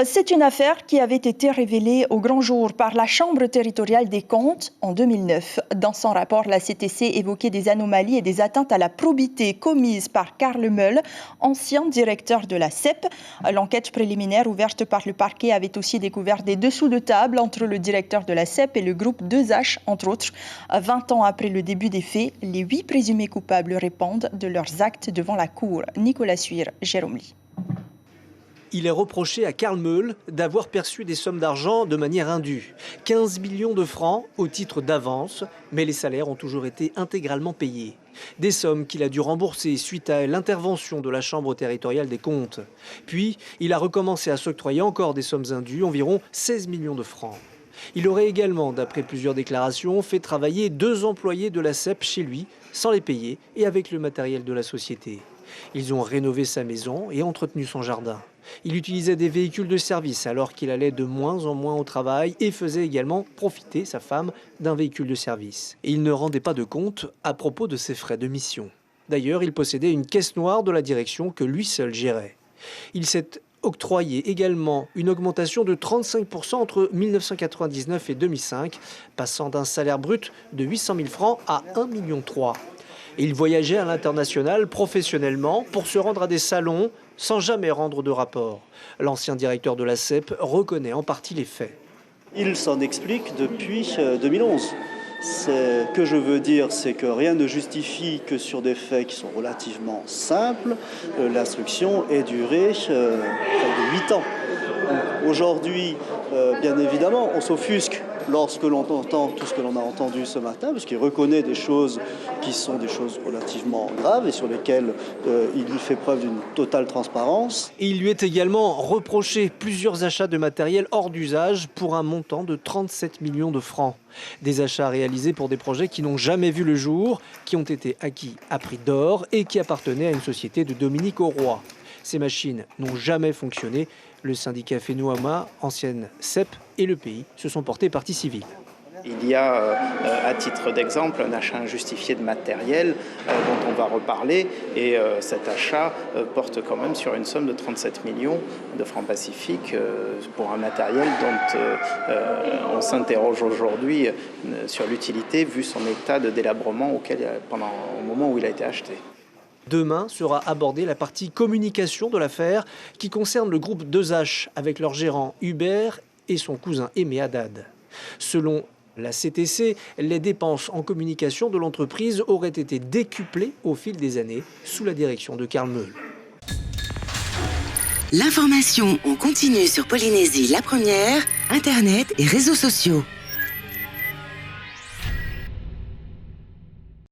C'est une affaire qui avait été révélée au grand jour par la Chambre territoriale des comptes en 2009. Dans son rapport, la CTC évoquait des anomalies et des atteintes à la probité commises par Karl Meul, ancien directeur de la CEP. L'enquête préliminaire ouverte par le parquet avait aussi découvert des dessous de table entre le directeur de la CEP et le groupe 2H, entre autres. 20 ans après le début des faits, les 8 présumés coupables répondent de leurs actes devant la cour. Nicolas Suire, Jérôme Lee. Il est reproché à Karl Meul d'avoir perçu des sommes d'argent de manière indue. 15 millions de francs au titre d'avance, mais les salaires ont toujours été intégralement payés. Des sommes qu'il a dû rembourser suite à l'intervention de la Chambre territoriale des comptes. Puis, il a recommencé à s'octroyer encore des sommes indues, environ 16 millions de francs. Il aurait également, d'après plusieurs déclarations, fait travailler 2 employés de la CEP chez lui, sans les payer et avec le matériel de la société. Ils ont rénové sa maison et entretenu son jardin. Il utilisait des véhicules de service alors qu'il allait de moins en moins au travail et faisait également profiter sa femme d'un véhicule de service. Et il ne rendait pas de compte à propos de ses frais de mission. D'ailleurs, il possédait une caisse noire de la direction que lui seul gérait. Il s'est octroyé également une augmentation de 35% entre 1999 et 2005, passant d'un salaire brut de 800 000 francs à 1,3 million. Et il voyageait à l'international professionnellement pour se rendre à des salons sans jamais rendre de rapport. L'ancien directeur de la CEP reconnaît en partie les faits. Il s'en explique depuis 2011. Ce que je veux dire, c'est que rien ne justifie que sur des faits qui sont relativement simples, l'instruction ait duré près de 8 ans. Aujourd'hui, bien évidemment, on s'offusque lorsque l'on entend tout ce que l'on a entendu ce matin, parce qu'il reconnaît des choses qui sont des choses relativement graves et sur lesquelles il fait preuve d'une totale transparence. Et il lui est également reproché plusieurs achats de matériel hors d'usage pour un montant de 37 millions de francs. Des achats réalisés pour des projets qui n'ont jamais vu le jour, qui ont été acquis à prix d'or et qui appartenaient à une société de Dominique Auroy. Ces machines n'ont jamais fonctionné. Le syndicat Fenouama, ancienne CEP, et le pays se sont portés partie civile. Il y a, à titre d'exemple, un achat injustifié de matériel dont on va reparler. Et cet achat porte quand même sur une somme de 37 millions de francs pacifiques pour un matériel dont on s'interroge aujourd'hui sur l'utilité vu son état de délabrement au moment où il a été acheté. Demain sera abordée la partie communication de l'affaire qui concerne le groupe 2H avec leur gérant Hubert et son cousin Aimé Haddad. Selon la CTC, les dépenses en communication de l'entreprise auraient été décuplées au fil des années sous la direction de Karl Meul. L'information en continu sur Polynésie la première, Internet et réseaux sociaux.